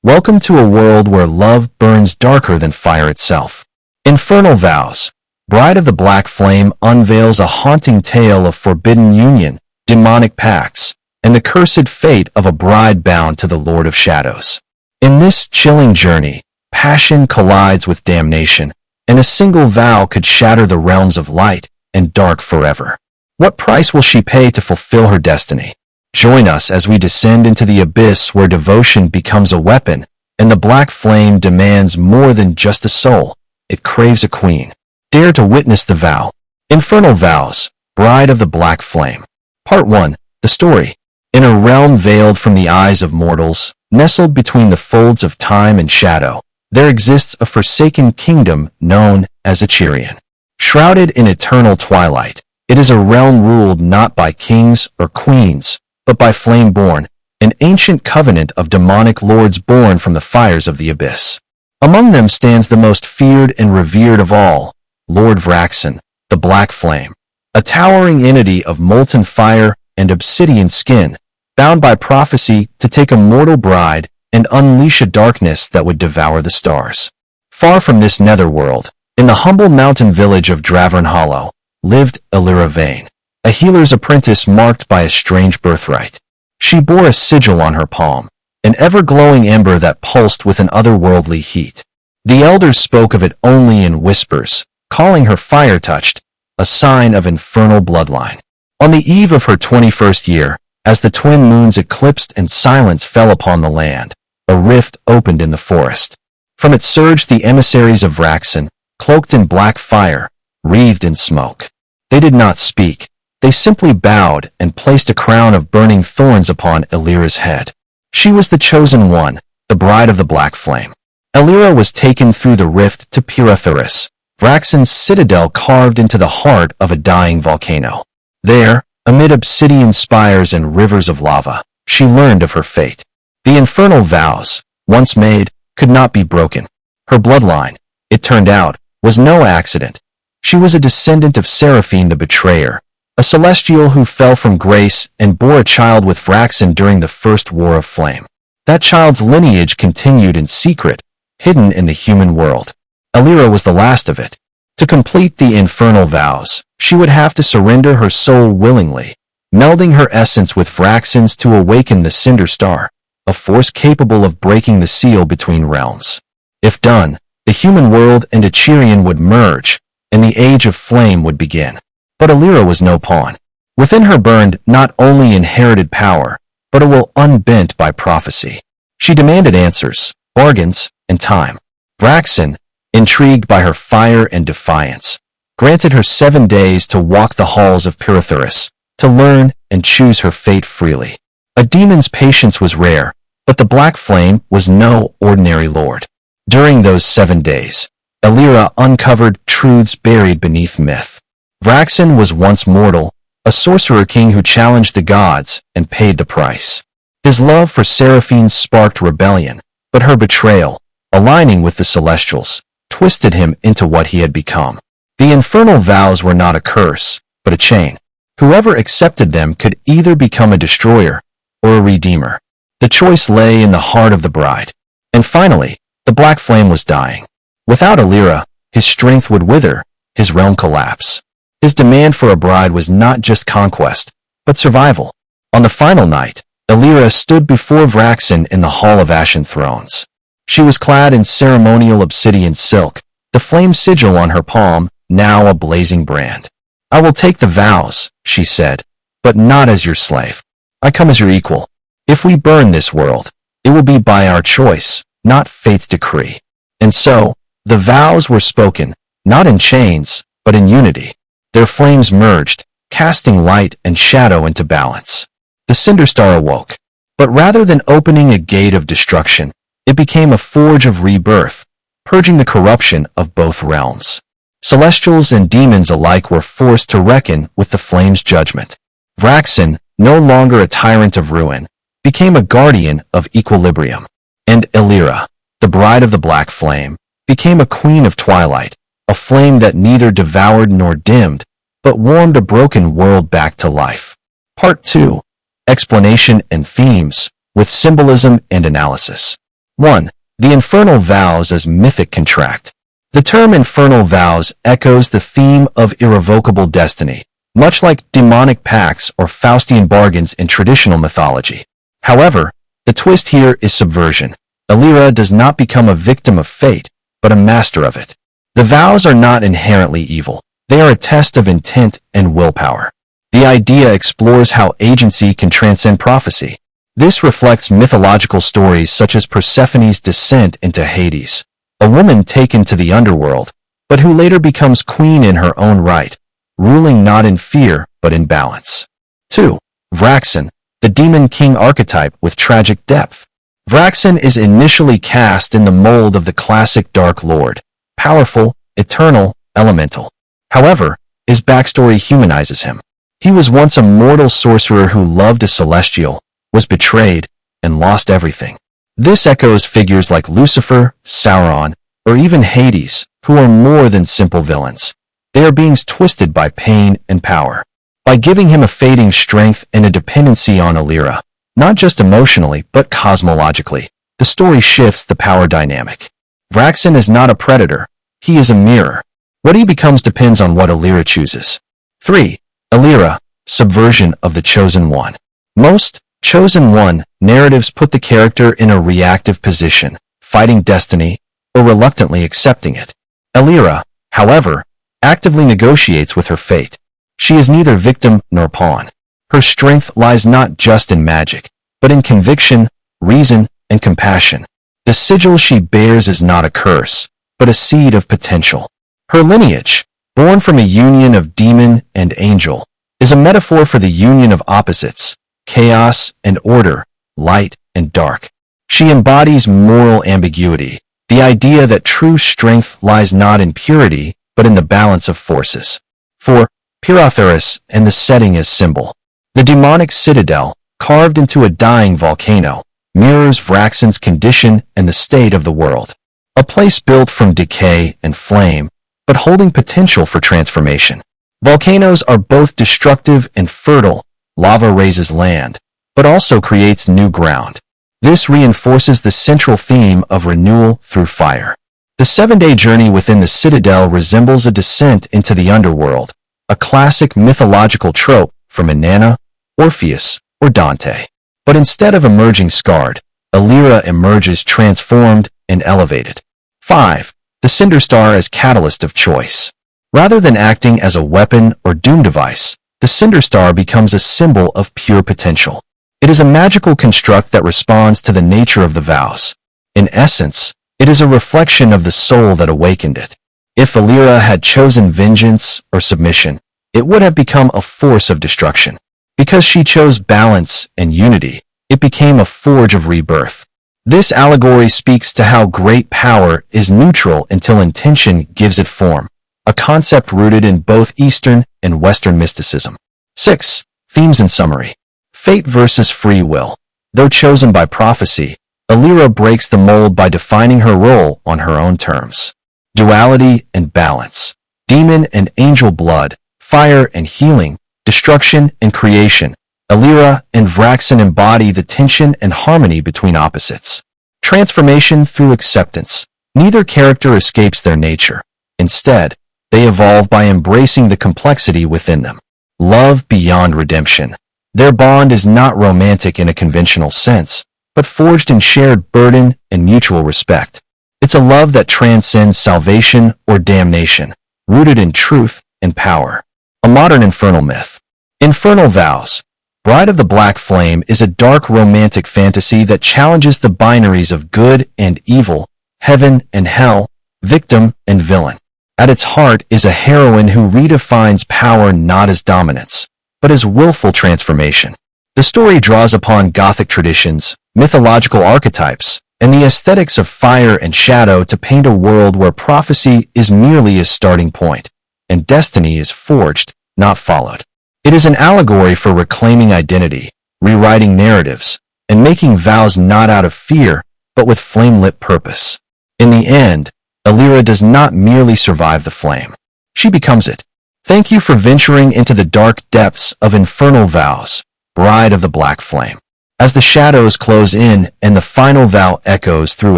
Welcome to a world where love burns darker than fire itself. Infernal Vows, Bride of the Black Flame unveils a haunting tale of forbidden union, demonic pacts, and the cursed fate of a bride bound to the Lord of Shadows. In this chilling journey, passion collides with damnation, and a single vow could shatter the realms of light and dark forever. What price will she pay to fulfill her destiny? Join us as we descend into the abyss where devotion becomes a weapon, and the black flame demands more than just a soul. It craves a queen. Dare to witness the vow. Infernal Vows, Bride of the Black Flame. Part 1. The Story. In a realm veiled from the eyes of mortals, nestled between the folds of time and shadow, there exists a forsaken kingdom known as Echirion. Shrouded in eternal twilight, it is a realm ruled not by kings or queens, but by Flameborn, an ancient covenant of demonic lords born from the fires of the abyss. Among them stands the most feared and revered of all, Lord Vraxen, the Black Flame, a towering entity of molten fire and obsidian skin, bound by prophecy to take a mortal bride and unleash a darkness that would devour the stars. Far from this netherworld, in the humble mountain village of Dravern Hollow, lived Elira Vane, a healer's apprentice marked by a strange birthright. She bore a sigil on her palm, an ever-glowing ember that pulsed with an otherworldly heat. The elders spoke of it only in whispers, calling her fire-touched, a sign of infernal bloodline. On the eve of her 21st year, as the twin moons eclipsed and silence fell upon the land, a rift opened in the forest. From it surged the emissaries of Vraxen, cloaked in black fire, wreathed in smoke. They did not speak. They simply bowed and placed a crown of burning thorns upon Elira's head. She was the chosen one, the bride of the Black Flame. Elira was taken through the rift to Pirathuris, Vraxen's citadel carved into the heart of a dying volcano. There, amid obsidian spires and rivers of lava, she learned of her fate. The infernal vows, once made, could not be broken. Her bloodline, it turned out, was no accident. She was a descendant of Seraphine the Betrayer, a celestial who fell from grace and bore a child with Vraxen during the First War of Flame. That child's lineage continued in secret, hidden in the human world. Elira was the last of it. To complete the infernal vows, she would have to surrender her soul willingly, melding her essence with Vraxen's to awaken the Cinder Star, a force capable of breaking the seal between realms. If done, the human world and Echirion would merge, and the Age of Flame would begin. But Elira was no pawn. Within her burned not only inherited power, but a will unbent by prophecy. She demanded answers, bargains, and time. Vraxen, intrigued by her fire and defiance, granted her 7 days to walk the halls of Pirathuris, to learn and choose her fate freely. A demon's patience was rare, but the Black Flame was no ordinary lord. During those 7 days, Elira uncovered truths buried beneath myth. Vraxen was once mortal, a sorcerer king who challenged the gods and paid the price. His love for Seraphine sparked rebellion, but her betrayal, aligning with the Celestials, twisted him into what he had become. The infernal vows were not a curse, but a chain. Whoever accepted them could either become a destroyer or a redeemer. The choice lay in the heart of the bride. And finally, the Black Flame was dying. Without Elira, his strength would wither, his realm collapse. His demand for a bride was not just conquest, but survival. On the final night, Elira stood before Vraxen in the Hall of Ashen Thrones. She was clad in ceremonial obsidian silk, the flame sigil on her palm, now a blazing brand. "I will take the vows," she said, "but not as your slave. I come as your equal. If we burn this world, it will be by our choice, not fate's decree." And so, the vows were spoken, not in chains, but in unity. Their flames merged, casting light and shadow into balance. The Cinder Star awoke. But rather than opening a gate of destruction, it became a forge of rebirth, purging the corruption of both realms. Celestials and demons alike were forced to reckon with the flame's judgment. Vraxen, no longer a tyrant of ruin, became a guardian of equilibrium. And Elira, the bride of the Black Flame, became a queen of twilight, a flame that neither devoured nor dimmed, but warmed a broken world back to life. Part 2. Explanation and themes, with symbolism and analysis. 1. The Infernal Vows as mythic contract. The term Infernal Vows echoes the theme of irrevocable destiny, much like demonic pacts or Faustian bargains in traditional mythology. However, the twist here is subversion. Alira does not become a victim of fate, but a master of it. The vows are not inherently evil. They are a test of intent and willpower. The idea explores how agency can transcend prophecy. This reflects mythological stories such as Persephone's descent into Hades, a woman taken to the underworld, but who later becomes queen in her own right, ruling not in fear but in balance. 2. Vraxen, the demon king archetype with tragic depth. Vraxen is initially cast in the mold of the classic Dark Lord, powerful, eternal, elemental. However, his backstory humanizes him. He was once a mortal sorcerer who loved a celestial, was betrayed, and lost everything. This echoes figures like Lucifer, Sauron, or even Hades, who are more than simple villains. They are beings twisted by pain and power. By giving him a fading strength and a dependency on Alira, not just emotionally but cosmologically, the story shifts the power dynamic. Vraxen is not a predator, he is a mirror. What he becomes depends on what Alira chooses. 3. Alira, subversion of the Chosen One. Most Chosen One narratives put the character in a reactive position, fighting destiny, or reluctantly accepting it. Alira, however, actively negotiates with her fate. She is neither victim nor pawn. Her strength lies not just in magic, but in conviction, reason, and compassion. The sigil she bears is not a curse, but a seed of potential. Her lineage, born from a union of demon and angel, is a metaphor for the union of opposites, chaos and order, light and dark. She embodies moral ambiguity, the idea that true strength lies not in purity, but in the balance of forces. 4. Pyrotheris and the setting as symbol. The demonic citadel, carved into a dying volcano, mirrors Vraxen's condition and the state of the world. A place built from decay and flame, but holding potential for transformation. Volcanoes are both destructive and fertile. Lava raises land, but also creates new ground. This reinforces the central theme of renewal through fire. The 7-day journey within the citadel resembles a descent into the underworld, a classic mythological trope from Inanna, Orpheus, or Dante. But instead of emerging scarred, Alira emerges transformed and elevated. 5. The Cinder Star as catalyst of choice. Rather than acting as a weapon or doom device, the Cinder Star becomes a symbol of pure potential. It is a magical construct that responds to the nature of the vows. In essence, it is a reflection of the soul that awakened it. If Alira had chosen vengeance or submission, it would have become a force of destruction. Because she chose balance and unity, it became a forge of rebirth. This allegory speaks to how great power is neutral until intention gives it form, a concept rooted in both Eastern and Western mysticism. 6. Themes and summary. Fate versus free will. Though chosen by prophecy, Alira breaks the mold by defining her role on her own terms. Duality and balance. Demon and angel blood, fire and healing, destruction and creation. Alira and Vraxen embody the tension and harmony between opposites. Transformation through acceptance. Neither character escapes their nature. Instead, they evolve by embracing the complexity within them. Love beyond redemption. Their bond is not romantic in a conventional sense, but forged in shared burden and mutual respect. It's a love that transcends salvation or damnation, rooted in truth and power. A modern infernal myth. Infernal Vows. Bride of the Black Flame is a dark romantic fantasy that challenges the binaries of good and evil, heaven and hell, victim and villain. At its heart is a heroine who redefines power not as dominance, but as willful transformation. The story draws upon Gothic traditions, mythological archetypes, and the aesthetics of fire and shadow to paint a world where prophecy is merely a starting point, and destiny is forged, not followed. It is an allegory for reclaiming identity, rewriting narratives, and making vows not out of fear, but with flame-lit purpose. In the end, Alira does not merely survive the flame. She becomes it. Thank you for venturing into the dark depths of Infernal Vows, Bride of the Black Flame. As the shadows close in and the final vow echoes through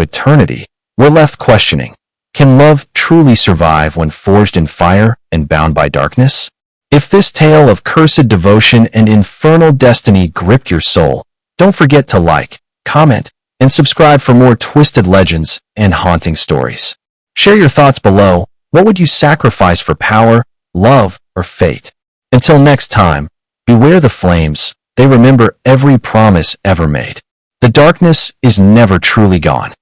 eternity, we're left questioning, can love truly survive when forged in fire and bound by darkness? If this tale of cursed devotion and infernal destiny gripped your soul, don't forget to like, comment, and subscribe for more twisted legends and haunting stories. Share your thoughts below. What would you sacrifice for power, love, or fate? Until next time, beware the flames. They remember every promise ever made. The darkness is never truly gone.